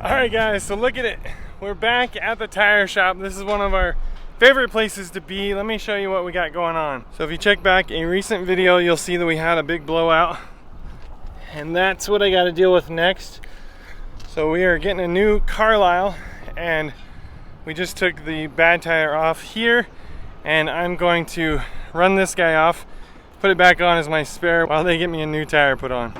Alright guys, so look at it. We're back at the tire shop. This is one of our favorite places to be. Let me show you what we got going on. So if you check back a recent video, you'll see that we had a big blowout. And that's what I got to deal with next. So we are getting a new Carlisle, and we just took the bad tire off here, and I'm going to run this guy off, put it back on as my spare while they get me a new tire put on.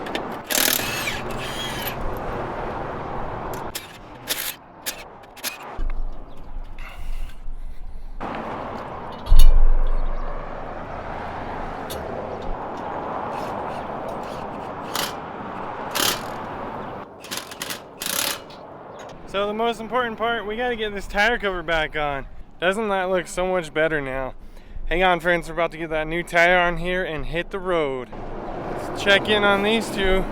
So the most important part, we gotta get this tire cover back on. Doesn't that look so much better now? Hang on friends, we're about to get that new tire on here and hit the road. Let's check in on these two.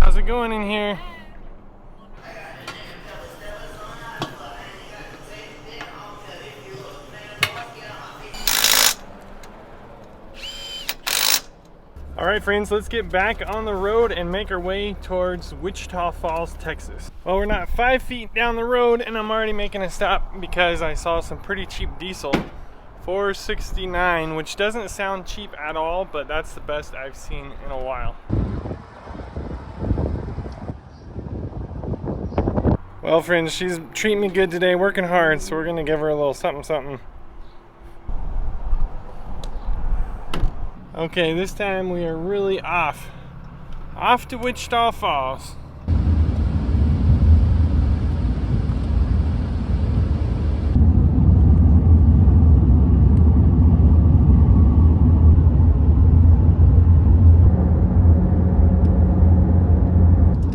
How's it going in here? Alright friends, let's get back on the road and make our way towards Wichita Falls, Texas. Well, we're not 5 feet down the road and I'm already making a stop because I saw some pretty cheap diesel. $4.69, which doesn't sound cheap at all, but that's the best I've seen in a while. Well friends, she's treating me good today, working hard, so we're gonna give her a little something something. Okay, this time we are really off to Wichita Falls.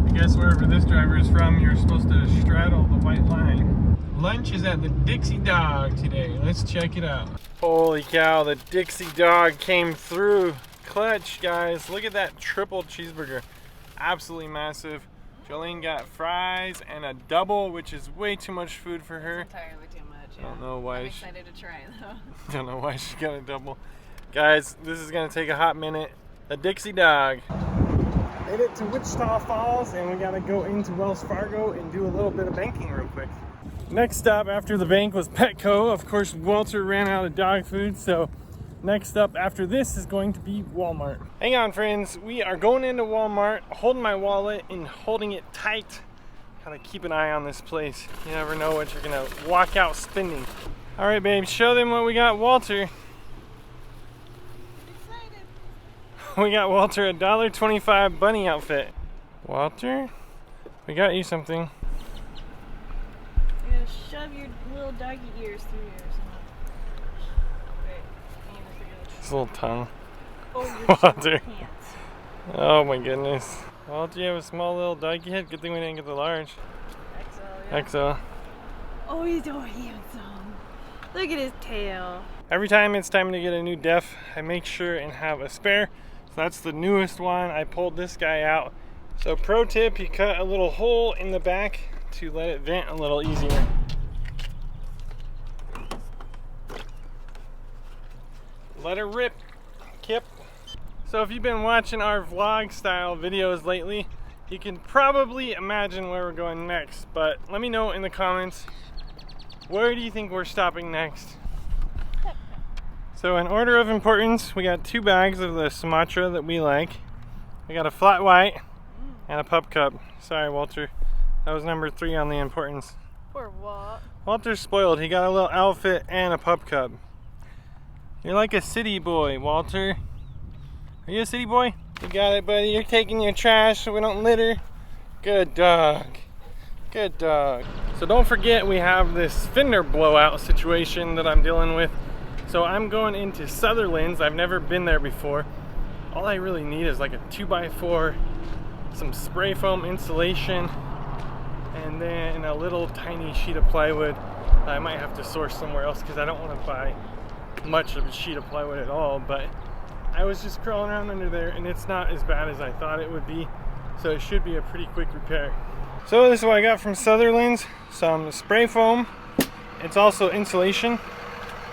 I guess wherever this driver is from, you're supposed to straddle the white line. Lunch is at the Dixie Dog today. Let's check it out. Holy cow, the Dixie Dog came through clutch, guys. Look at that triple cheeseburger. Absolutely massive. Jolene got fries and a double, which is way too much food for her. It's entirely too much, yeah. Don't know why. I'm excited to try it though. Don't know why she got a double. Guys, this is gonna take a hot minute. The Dixie Dog. Made it to Wichita Falls and we gotta go into Wells Fargo and do a little bit of banking real quick. Next stop after the bank was Petco. Of course, Walter ran out of dog food, so next up after this is going to be Walmart. Hang on, friends. We are going into Walmart, holding my wallet and holding it tight. Gotta keep an eye on this place. You never know what you're gonna walk out spending. All right, babe, show them what we got, Walter. Excited. We got Walter a $1.25 bunny outfit. Walter, we got you something. Shove your little doggy ears through yours. His little tongue. Oh, Walter. pants. Oh my goodness. Walter, you have a small little doggy head. Good thing we didn't get the large. XL, yeah. XL. Oh, he's so handsome. Look at his tail. Every time it's time to get a new def, I make sure and have a spare. So that's the newest one. I pulled this guy out. So pro tip, you cut a little hole in the back to let it vent a little easier. Let it rip, Kip. So if you've been watching our vlog style videos lately, you can probably imagine where we're going next, but let me know in the comments, where do you think we're stopping next? So in order of importance, we got 2 bags of the Sumatra that we like. We got a flat white and a pup cup. Sorry, Walter. That was number 3 on the importance. Poor Walt. Walter's spoiled. He got a little outfit and a pup cup. You're like a city boy, Walter. Are you a city boy? You got it, buddy. You're taking your trash so we don't litter. Good dog. Good dog. So don't forget we have this fender blowout situation that I'm dealing with. So I'm going into Sutherland's. I've never been there before. All I really need is like a 2x4, some spray foam insulation, and then a little tiny sheet of plywood that I might have to source somewhere else because I don't want to buy much of a sheet of plywood at all. But I was just crawling around under there and it's not as bad as I thought it would be, so it should be a pretty quick repair. So this is what I got from Sutherland's. Some spray foam. It's also insulation,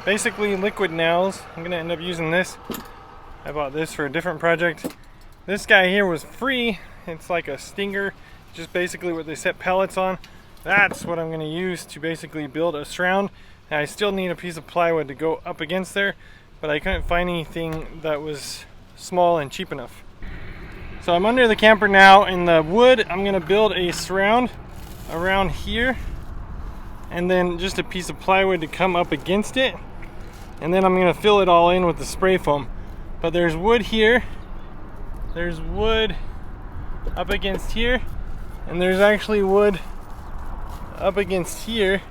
basically liquid nails. I'm gonna end up using this. I bought this for a different project. This guy here was free. It's like a Stinger just basically what they set pellets on. That's what I'm going to use to basically build a surround. And I still need a piece of plywood to go up against there, but I couldn't find anything that was small and cheap enough. So I'm under the camper now, and the wood, I'm going to build a surround around here, and then just a piece of plywood to come up against it, and then I'm going to fill it all in with the spray foam. But there's wood here, there's wood up against here, and there's actually wood up against here,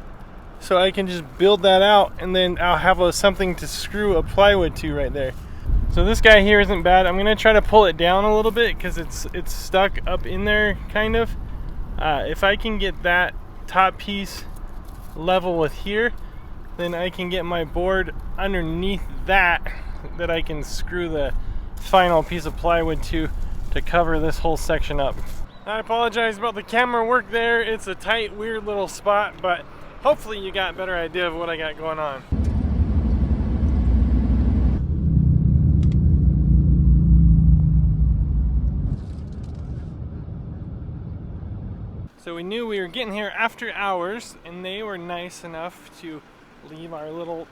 so I can just build that out, and then I'll have something to screw a plywood to right there. So this guy here isn't bad. I'm gonna try to pull it down a little bit because it's stuck up in there kind of. If I can get that top piece level with here, then I can get my board underneath that I can screw the final piece of plywood to cover this whole section up. I apologize about the camera work there. It's a tight, weird little spot, but hopefully you got a better idea of what I got going on. So we knew we were getting here after hours, and they were nice enough to leave our little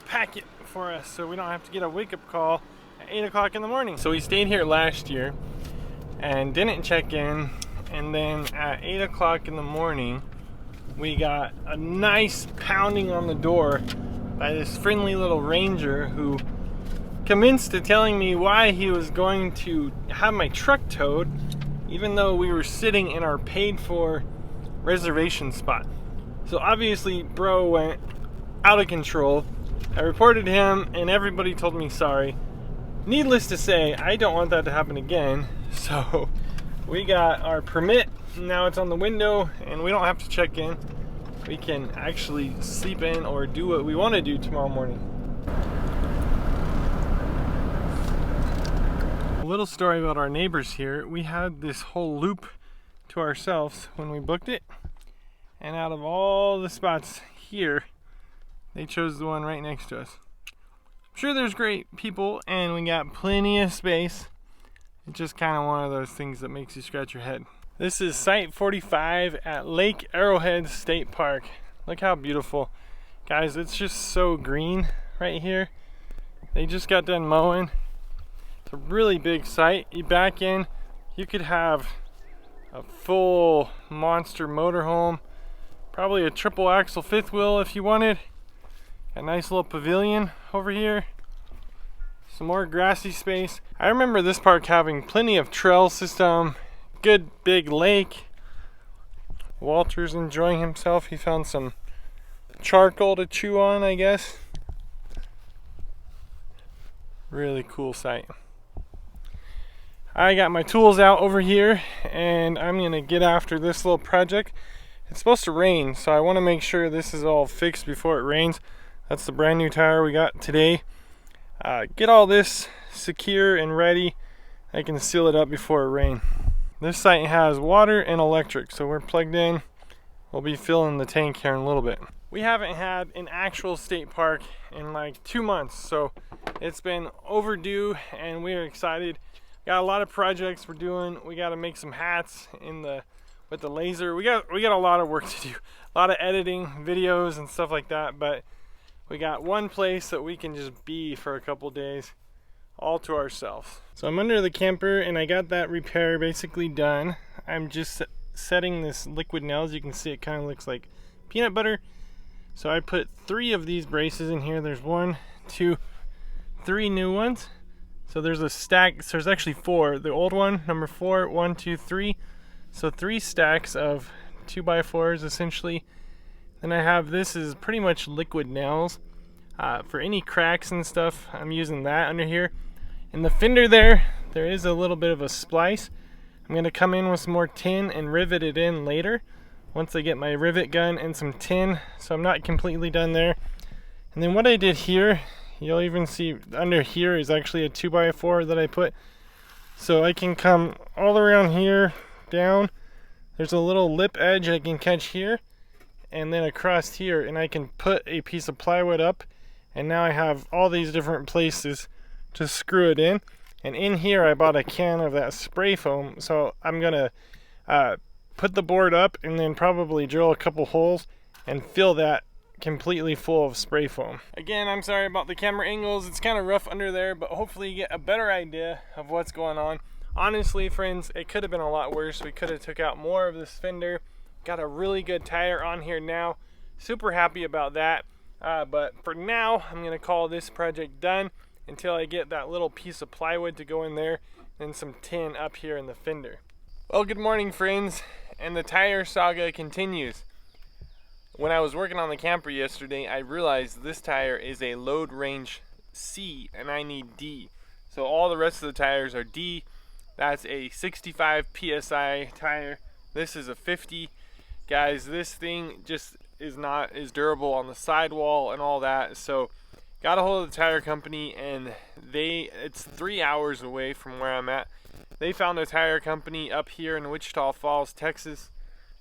packet for us so we don't have to get a wake-up call at 8 o'clock in the morning. So we stayed here last year and didn't check in, and then at 8 o'clock in the morning we got a nice pounding on the door by this friendly little ranger who commenced to telling me why he was going to have my truck towed, even though we were sitting in our paid-for reservation spot. So obviously bro went out of control. I reported him and everybody told me sorry. Needless to say, I don't want that to happen again. So we got our permit, now it's on the window, and we don't have to check in. We can actually sleep in or do what we want to do tomorrow morning. A little story about our neighbors here. We had this whole loop to ourselves when we booked it, and out of all the spots here, they chose the one right next to us. I'm sure there's great people and we got plenty of space. It's just kind of one of those things that makes you scratch your head. This is Site 45 at Lake Arrowhead State Park. Look how beautiful. Guys, it's just so green right here. They just got done mowing. It's a really big site. You back in, you could have a full monster motorhome, probably a triple axle fifth wheel if you wanted. A nice little pavilion over here. Some more grassy space. I remember this park having plenty of trail system, good big lake. Walter's enjoying himself. He found some charcoal to chew on, I guess. Really cool site. I got my tools out over here and I'm gonna get after this little project. It's supposed to rain, so I want to make sure this is all fixed before it rains. That's the brand new tire we got today. Get all this secure and ready. I can seal it up before it rains. This site has water and electric, so we're plugged in. We'll be filling the tank here in a little bit. We haven't had an actual state park in like 2 months, so it's been overdue and we're excited. Got a lot of projects we're doing. We got to make some hats with the laser. We got a lot of work to do. A lot of editing, videos and stuff like that, but we got one place that we can just be for a couple days all to ourselves. So I'm under the camper and I got that repair basically done. I'm just setting this liquid nail. As you can see, it kind of looks like peanut butter. So I put 3 of these braces in here. There's 1, 2, 3 new ones. So there's a stack, so there's actually 4. The old one, number 4, 1, 2, 3. So 3 stacks of 2x4s essentially. Then I have, this is pretty much liquid nails. For any cracks and stuff, I'm using that under here. In the fender there is a little bit of a splice. I'm gonna come in with some more tin and rivet it in later once I get my rivet gun and some tin, so I'm not completely done there. And then what I did here, you'll even see under here is actually a 2x4 that I put, so I can come all around here down. There's a little lip edge I can catch here and then across here, and I can put a piece of plywood up, and now I have all these different places to screw it in. And in here I bought a can of that spray foam, so I'm gonna put the board up and then probably drill a couple holes and fill that completely full of spray foam. Again, I'm sorry about the camera angles. It's kind of rough under there, but hopefully you get a better idea of what's going on. Honestly, friends, it could have been a lot worse. We could have took out more of this fender. Got a really good tire on here now. Super happy about that. But for now, I'm gonna call this project done until I get that little piece of plywood to go in there and some tin up here in the fender. Well, good morning, friends, and the tire saga continues. When I was working on the camper yesterday, I realized this tire is a load range C and I need D. So all the rest of the tires are D. That's a 65 PSI tire. This is a 50. Guys, this thing just is not as durable on the sidewall and all that. So got a hold of the tire company, and it's 3 hours away from where I'm at. They found a tire company up here in Wichita Falls, Texas,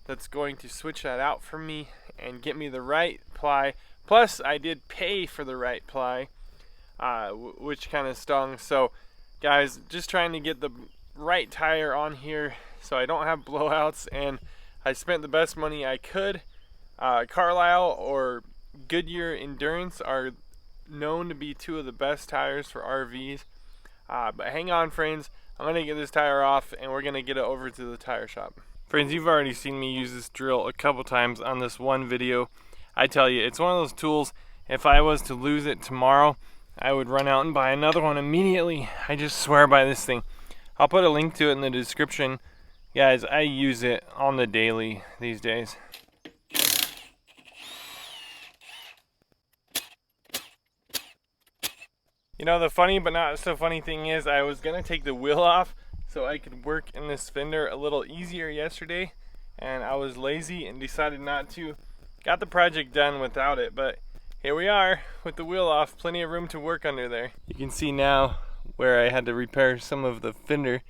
that's going to switch that out for me and get me the right ply. Plus, I did pay for the right ply, which kind of stung. So, guys, just trying to get the right tire on here so I don't have blowouts, and I spent the best money I could. Carlisle or Goodyear Endurance are known to be two of the best tires for RVs. But hang on, friends. I'm going to get this tire off and we're going to get it over to the tire shop. Friends, you've already seen me use this drill a couple times on this one video. I tell you, it's one of those tools, if I was to lose it tomorrow, I would run out and buy another one immediately. I just swear by this thing. I'll put a link to it in the description. Guys, I use it on the daily these days. You know, the funny but not so funny thing is, I was gonna take the wheel off so I could work in this fender a little easier yesterday, and I was lazy and decided not to. Got the project done without it, but here we are with the wheel off. Plenty of room to work under there. You can see now where I had to repair some of the fender.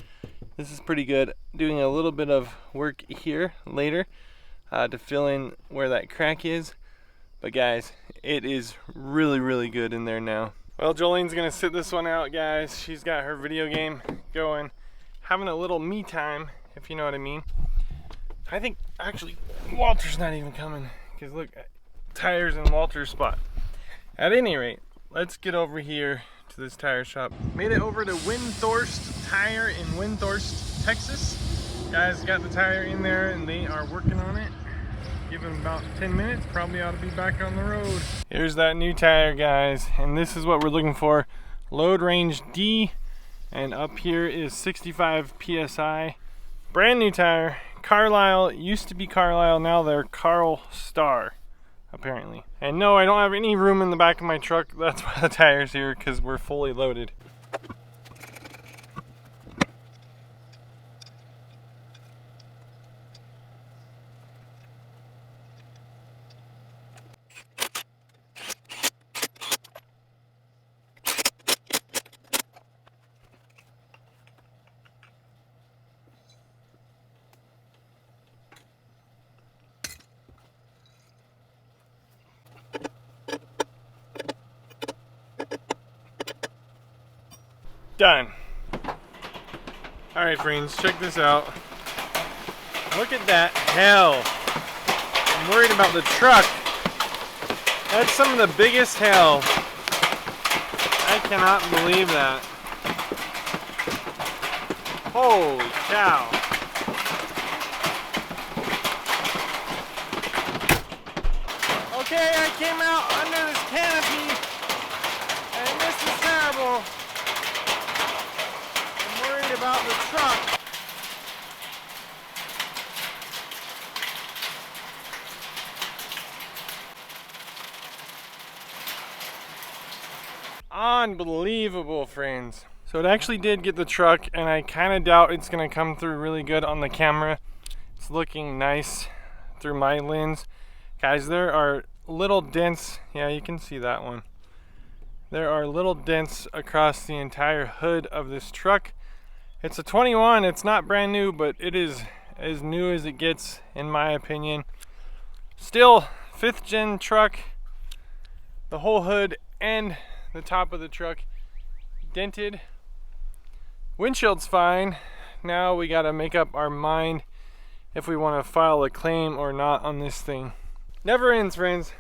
This is pretty good. Doing a little bit of work here later to fill in where that crack is. But guys, it is really, really good in there now. Well, Jolene's gonna sit this one out, guys. She's got her video game going, having a little me time, if you know what I mean. I think actually Walter's not even coming, because look, tires in Walter's spot. At any rate, let's get over here to this tire shop. Made it over to Windthorst Tire in Windthorst, Texas. Guys, got the tire in there and they are working on it. Give them about 10 minutes, probably ought to be back on the road. Here's that new tire, guys, and this is what we're looking for. Load range D, and up here is 65 PSI. Brand new tire. Carlisle, used to be Carlisle, now they're Carl Star, apparently. And no, I don't have any room in the back of my truck. That's why the tire's here, because we're fully loaded. Done. Alright, friends, check this out. Look at that hail. I'm worried about the truck. That's some of the biggest hail. I cannot believe that. Holy cow. Okay, I came out under this canopy, and this is terrible. About the truck. Unbelievable, friends. So it actually did get the truck, and I kind of doubt it's gonna come through really good on the camera. It's looking nice through my lens. Guys, there are little dents. Yeah, you can see that one. There are little dents across the entire hood of this truck. It's a 21, it's not brand new, but it is as new as it gets, in my opinion. Still, 5th gen truck. The whole hood and the top of the truck dented. Windshield's fine. Now we gotta make up our mind if we want to file a claim or not on this thing. Never ends, friends.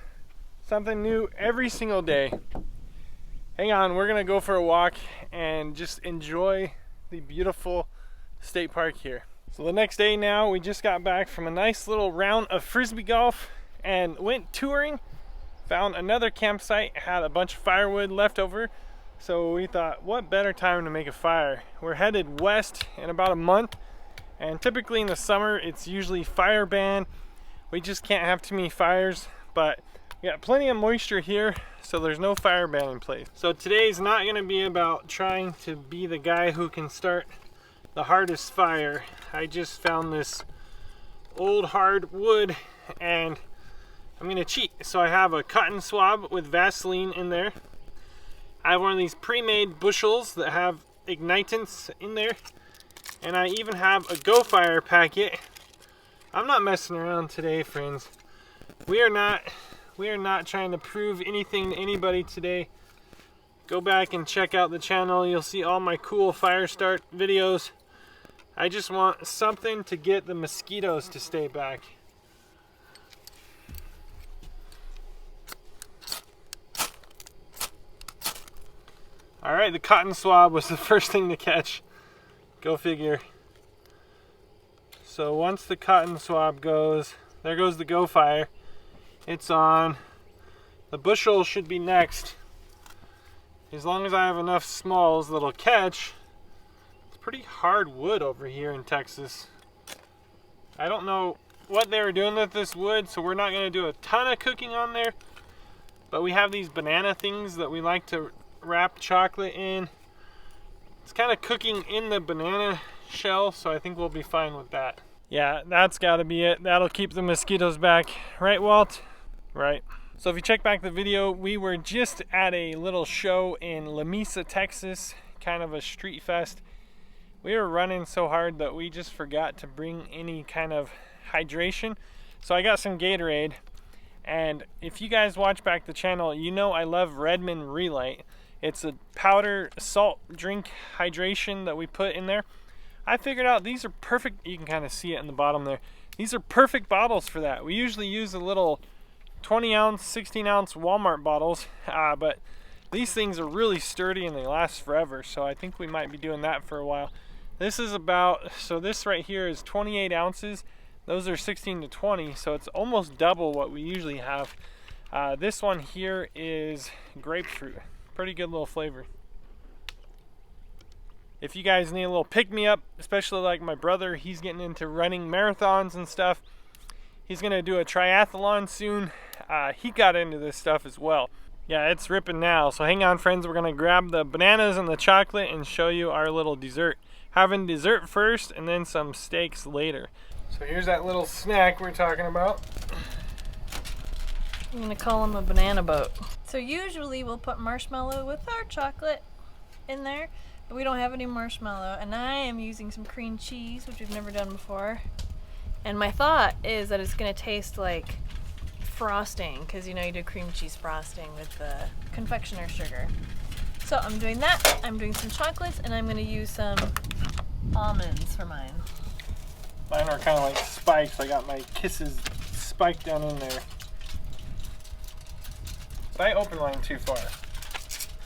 Something new every single day. Hang on, we're gonna go for a walk and just enjoy the beautiful state park here. So the next day now, we just got back from a nice little round of frisbee golf and went touring. Found another campsite, had a bunch of firewood left over. So we thought, what better time to make a fire? We're headed west in about a month, and typically in the summer it's usually fire ban. We just can't have too many fires, but we got plenty of moisture here, so there's no fire ban in place. So today's not gonna be about trying to be the guy who can start the hardest fire. I just found this old hard wood and I'm gonna cheat. So I have a cotton swab with Vaseline in there. I have one of these pre-made bushels that have ignitants in there. And I even have a Go Fire packet. I'm not messing around today, friends. We are not trying to prove anything to anybody today. Go back and check out the channel. You'll see all my cool fire start videos. I just want something to get the mosquitoes to stay back. All right, the cotton swab was the first thing to catch. Go figure. So once the cotton swab goes, there goes the Go Fire. It's on. The bushel should be next. As long as I have enough smalls that'll catch. It's pretty hard wood over here in Texas. I don't know what they were doing with this wood, so we're not going to do a ton of cooking on there. But we have these banana things that we like to wrap chocolate in. It's kind of cooking in the banana shell, so I think we'll be fine with that. Yeah, that's got to be it. That'll keep the mosquitoes back. Right, Walt? Right. So if you check back the video, we were just at a little show in La Mesa, Texas, kind of a street fest. We were running so hard that we just forgot to bring any kind of hydration. So I got some Gatorade. And if you guys watch back the channel, you know I love Redmond Relight. It's a powder salt drink hydration that we put in there. I figured out these are perfect. You can kind of see it in the bottom there. These are perfect bottles for that. We usually use a little 20 ounce, 16 ounce Walmart bottles, but these things are really sturdy and they last forever. So I think we might be doing that for a while. This is about, so this right here is 28 ounces. Those are 16 to 20, so it's almost double what we usually have. This one here is grapefruit. Pretty good little flavor. If you guys need a little pick-me-up, especially like my brother, he's getting into running marathons and stuff. He's gonna do a triathlon soon. He got into this stuff as well. Yeah, it's ripping now. So hang on, friends. We're gonna grab the bananas and the chocolate and show you our little dessert. Having dessert first and then some steaks later. So here's that little snack we're talking about. I'm gonna call them a banana boat. So usually we'll put marshmallow with our chocolate in there, but we don't have any marshmallow. And I am using some cream cheese, which we've never done before. And my thought is that it's gonna taste like frosting, because you know you do cream cheese frosting with the confectioner sugar. So I'm doing that. I'm doing some chocolates, and I'm gonna use some almonds for mine. Mine are kind of like spikes. I got my kisses spiked down in there. But I opened mine too far.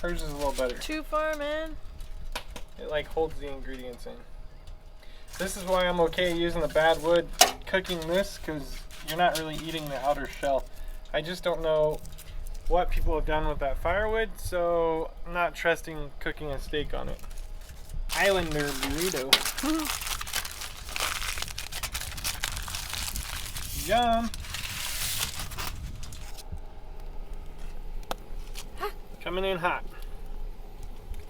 Hers is a little better. Too far, man. It like holds the ingredients in. This is why I'm okay using the bad wood cooking this, because you're not really eating the outer shell. I just don't know what people have done with that firewood, so I'm not trusting cooking a steak on it. Islander burrito. Yum. Coming in hot.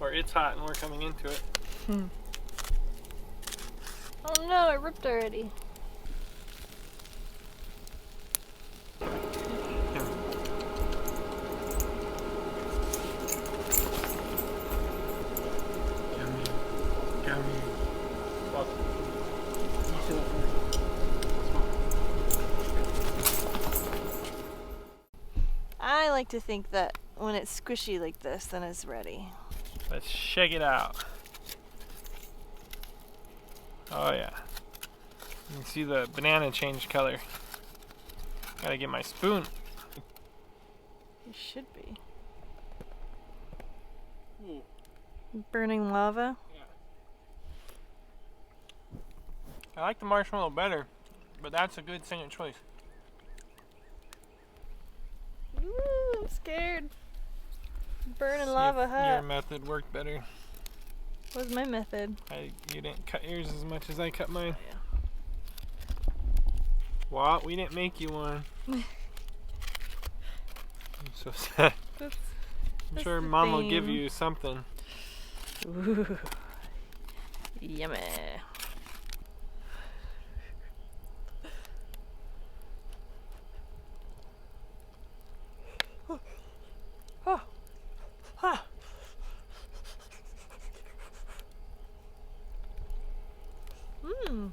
Or it's hot and we're coming into it. Oh no, it ripped already. I like to think that when it's squishy like this, then it's ready. Let's shake it out. Oh yeah. You can see the banana change color. Gotta get my spoon. You should be. Burning lava? Yeah. I like the marshmallow better, but that's a good second choice. Ooh, I'm scared. Burning See lava if hot. your method worked better. What's my method? You didn't cut yours as much as I cut mine. Oh, yeah. What? We didn't make you one. I'm so sad. I'm sure Mom will give you something. Ooh. Yummy. Oh. Ah. Mmm.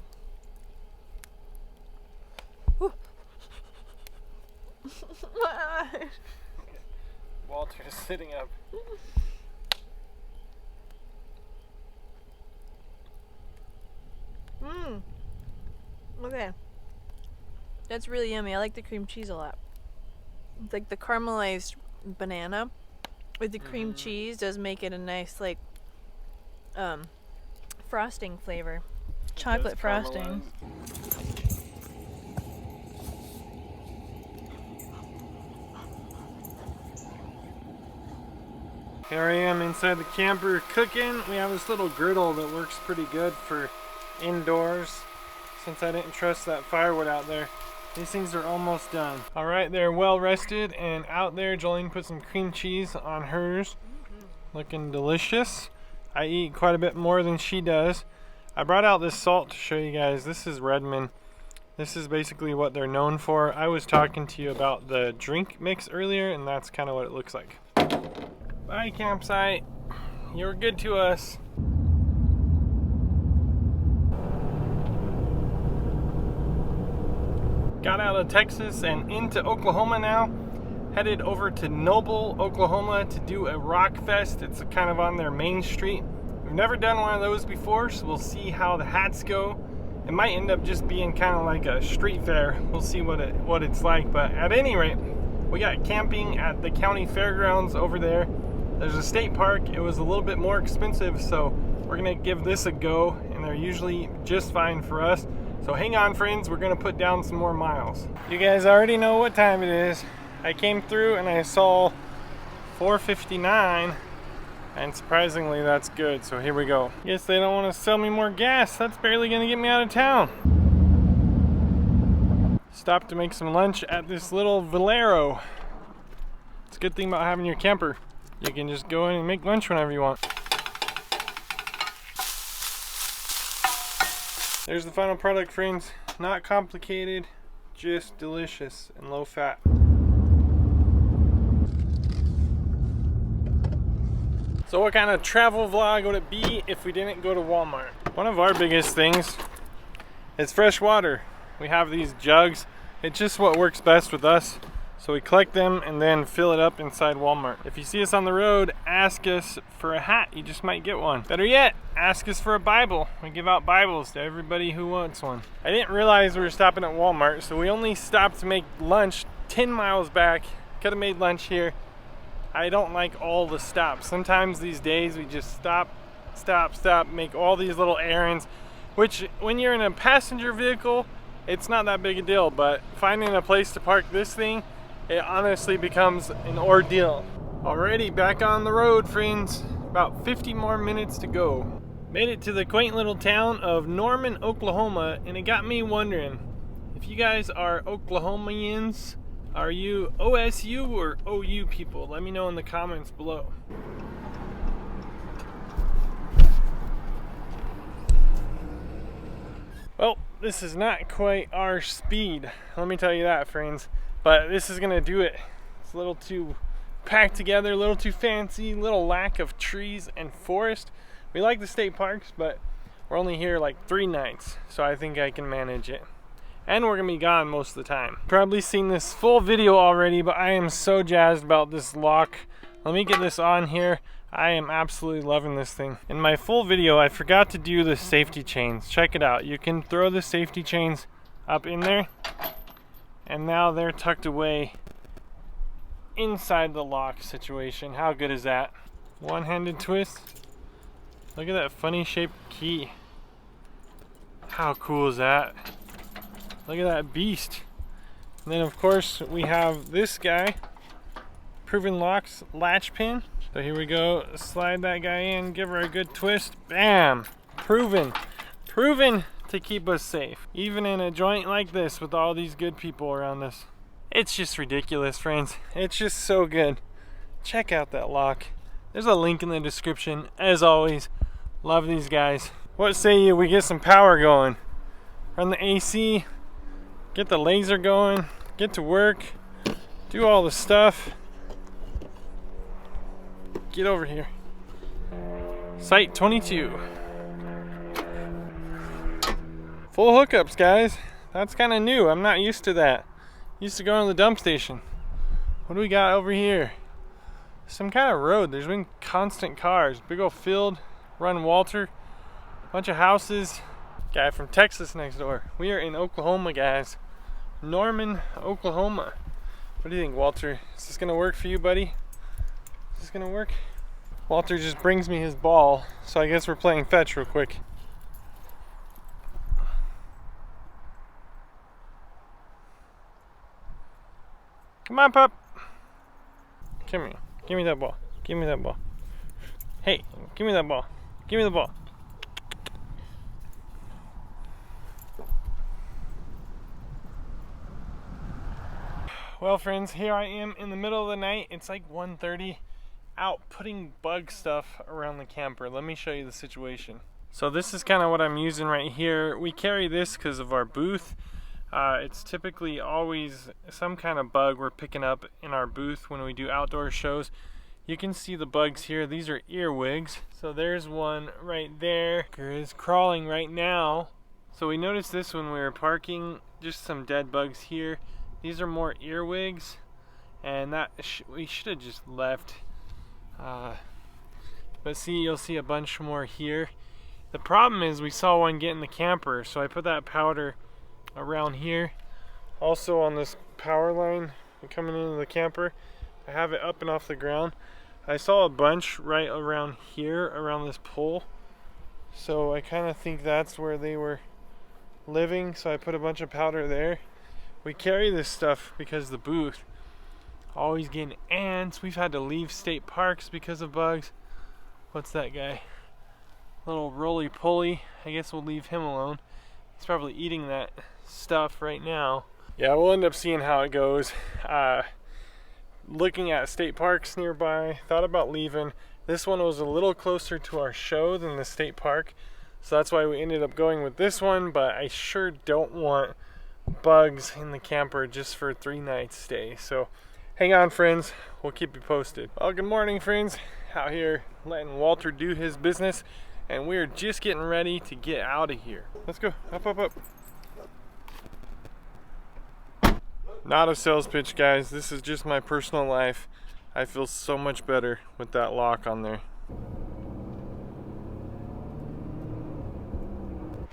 Walter is sitting up. Mmm. Okay. That's really yummy. I like the cream cheese a lot. It's like the caramelized banana with the cream cheese does make it a nice like frosting flavor. Chocolate frosting. Here I am inside the camper cooking. We have this little griddle that works pretty good for indoors since I didn't trust that firewood out there. These things are almost done. All right, they're well rested, and out there Jolene put some cream cheese on hers. Looking delicious. I eat quite a bit more than she does. I brought out this salt to show you guys. This is Redmond. This is basically what they're known for. I was talking to you about the drink mix earlier, and that's kind of what it looks like. Bye, campsite. You were good to us. Got out of Texas and into Oklahoma now. Headed over to Noble, Oklahoma to do a rock fest. It's kind of on their main street. We've never done one of those before, so we'll see how the hats go. It might end up just being kind of like a street fair. We'll see what it's like, but at any rate, we got camping at the county fairgrounds over there. There's a state park. It was a little bit more expensive, so we're gonna give this a go, and they're usually just fine for us. So hang on, friends, we're gonna put down some more miles. You guys already know what time it is. I came through and I saw 4:59, and surprisingly that's good, so here we go. Guess they don't want to sell me more gas. That's barely gonna get me out of town. Stopped to make some lunch at this little Valero. It's a good thing about having your camper. You can just go in and make lunch whenever you want. There's the final product, friends. Not complicated, just delicious and low fat. So what kind of travel vlog would it be if we didn't go to Walmart? One of our biggest things is fresh water. We have these jugs. It's just what works best with us. So we collect them and then fill it up inside Walmart. If you see us on the road, ask us for a hat. You just might get one. Better yet, ask us for a Bible. We give out Bibles to everybody who wants one. I didn't realize we were stopping at Walmart, so we only stopped to make lunch 10 miles back. Could have made lunch here. I don't like all the stops. Sometimes these days we just stop, make all these little errands, which when you're in a passenger vehicle, it's not that big a deal, but finding a place to park this thing, it honestly becomes an ordeal. Already back on the road, friends. About 50 more minutes to go. Made it to the quaint little town of Norman, Oklahoma, and it got me wondering, if you guys are Oklahomians, are you OSU or OU people? Let me know in the comments below. Well, this is not quite our speed, let me tell you that, friends. But this is gonna do it. It's a little too packed together, a little too fancy, little lack of trees and forest. We like the state parks, but we're only here like 3 nights, so I think I can manage it. And we're gonna be gone most of the time. Probably seen this full video already, but I am so jazzed about this lock. Let me get this on here. I am absolutely loving this thing. In my full video, I forgot to do the safety chains. Check it out. You can throw the safety chains up in there, and now they're tucked away inside the lock situation. How good is that? One-handed twist. Look at that funny shaped key. How cool is that? Look at that beast. And then of course we have this guy, Proven Locks latch pin. So here we go, slide that guy in, give her a good twist, bam! Proven to keep us safe. Even in a joint like this with all these good people around us. It's just ridiculous, friends. It's just so good. Check out that lock. There's a link in the description. As always, love these guys. What say you we get some power going? Run the AC, get the laser going, get to work, do all the stuff. Get over here. Site 22. Full hookups, guys. That's kind of new. I'm not used to that. Used to go to the dump station. What do we got over here? Some kind of road. There's been constant cars. Big old field. Run Walter. Bunch of houses. Guy from Texas next door. We are in Oklahoma, guys. Norman, Oklahoma. What do you think, Walter? Is this gonna work for you, buddy? Is this gonna work? Walter just brings me his ball, so I guess we're playing fetch real quick. Come on, pup. Come here. Give me that ball. Give me that ball. Hey, give me that ball. Give me the ball. Well, friends, here I am in the middle of the night. It's like 1:30, out putting bug stuff around the camper. Let me show you the situation. So this is kind of what I'm using right here. We carry this because of our booth. It's typically always some kind of bug we're picking up in our booth when we do outdoor shows. You can see the bugs here. These are earwigs. So there's one right there. It is crawling right now. So we noticed this when we were parking. Just some dead bugs here. These are more earwigs, and that we should have just left. But see, you'll see a bunch more here. The problem is we saw one get in the camper, so I put that powder around here. Also on this power line coming into the camper, I have it up and off the ground. I saw a bunch right around here, around this pole. So I kind of think that's where they were living, so I put a bunch of powder there. We carry this stuff because the booth always getting ants. We've had to leave state parks because of bugs. What's that guy? Little roly-poly. I guess we'll leave him alone. He's probably eating that stuff right now. Yeah, we'll end up seeing how it goes. Looking at state parks nearby, thought about leaving. This one was a little closer to our show than the state park, so that's why we ended up going with this one, but I sure don't want bugs in the camper just for a 3-night stay. So hang on, friends, we'll keep you posted. Well, good morning, friends. Out here letting Walter do his business, and we're just getting ready to get out of here. Let's go. Up. Not a sales pitch, guys. This is just my personal life. I feel so much better with that lock on there.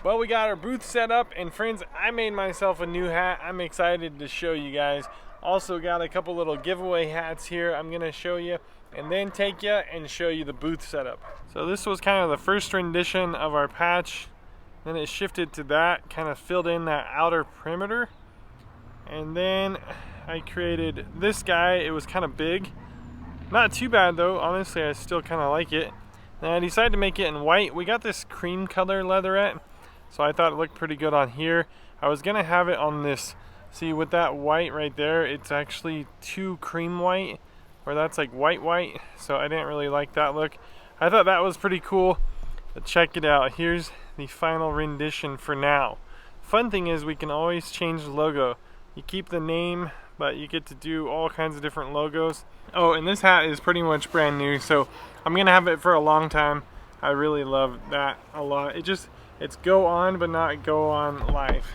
Well, we got our booth set up, and friends, I made myself a new hat. I'm excited to show you guys. Also got a couple little giveaway hats here I'm gonna show you, and then take you and show you the booth setup. So this was kind of the first rendition of our patch. Then it shifted to that, kind of filled in that outer perimeter. And then I created this guy. It was kind of big. Not too bad though, honestly. I still kind of like it. And I decided to make it in white. We got this cream color leatherette, so I thought it looked pretty good on here. I was gonna have it on this. See, with that white right there, it's actually too cream white, or that's like white, so I didn't really like that look. I thought that was pretty cool, but check it out. Here's the final rendition for now. Fun thing is we can always change the logo. You keep the name, but you get to do all kinds of different logos. Oh, and this hat is pretty much brand new, so I'm gonna have it for a long time. I really love that a lot. It's go on, but not go on life.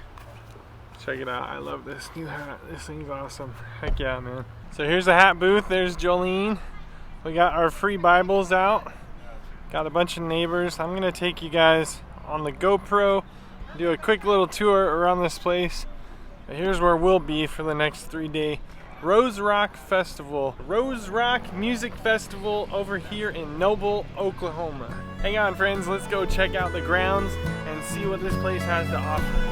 Check it out. I love this new hat. This thing's awesome. Heck yeah, man. So here's the hat booth. There's Jolene. We got our free Bibles out. Got a bunch of neighbors. I'm gonna take you guys on the GoPro, do a quick little tour around this place. But here's where we'll be for the next 3-day Rose Rock Festival. Rose Rock Music Festival over here in Noble, Oklahoma. Hang on, friends, let's go check out the grounds and see what this place has to offer.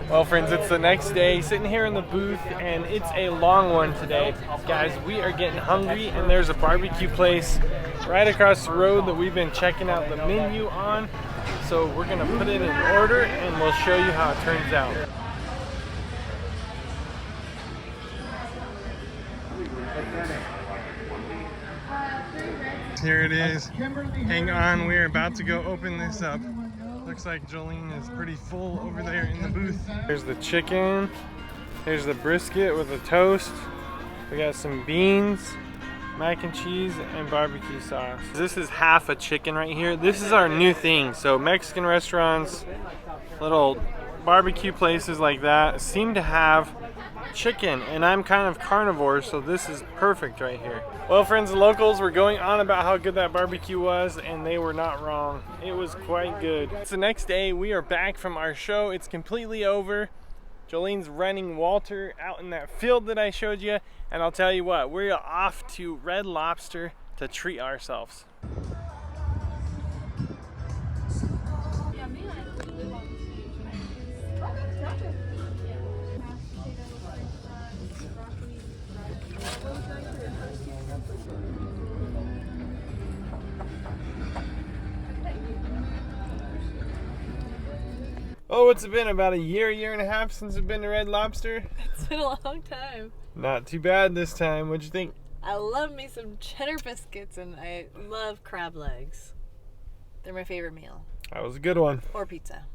Well, friends, it's the next day, sitting here in the booth, and it's a long one today. Guys, we are getting hungry, and there's a barbecue place right across the road that we've been checking out the menu on. So we're gonna put it in order, and we'll show you how it turns out. Here it is. Hang on, we're about to go open this up. Looks like Jolene is pretty full over there in the booth. Here's the chicken. Here's the brisket with the toast. We got some beans, mac and cheese, and barbecue sauce. This is half a chicken right here. This is our new thing. So Mexican restaurants, little barbecue places like that seem to have chicken, and I'm kind of carnivore, so this is perfect right here. Well, friends, the locals were going on about how good that barbecue was, and they were not wrong. It was quite good. It's the next day. We are back from our show. It's completely over. Jolene's running Walter out in that field that I showed you, and I'll tell you what, we're off to Red Lobster to treat ourselves. Oh, what's it been? About a year and a half since I've been to Red Lobster? It's been a long time. Not too bad this time. What'd you think? I love me some cheddar biscuits, and I love crab legs. They're my favorite meal. That was a good one. Or pizza.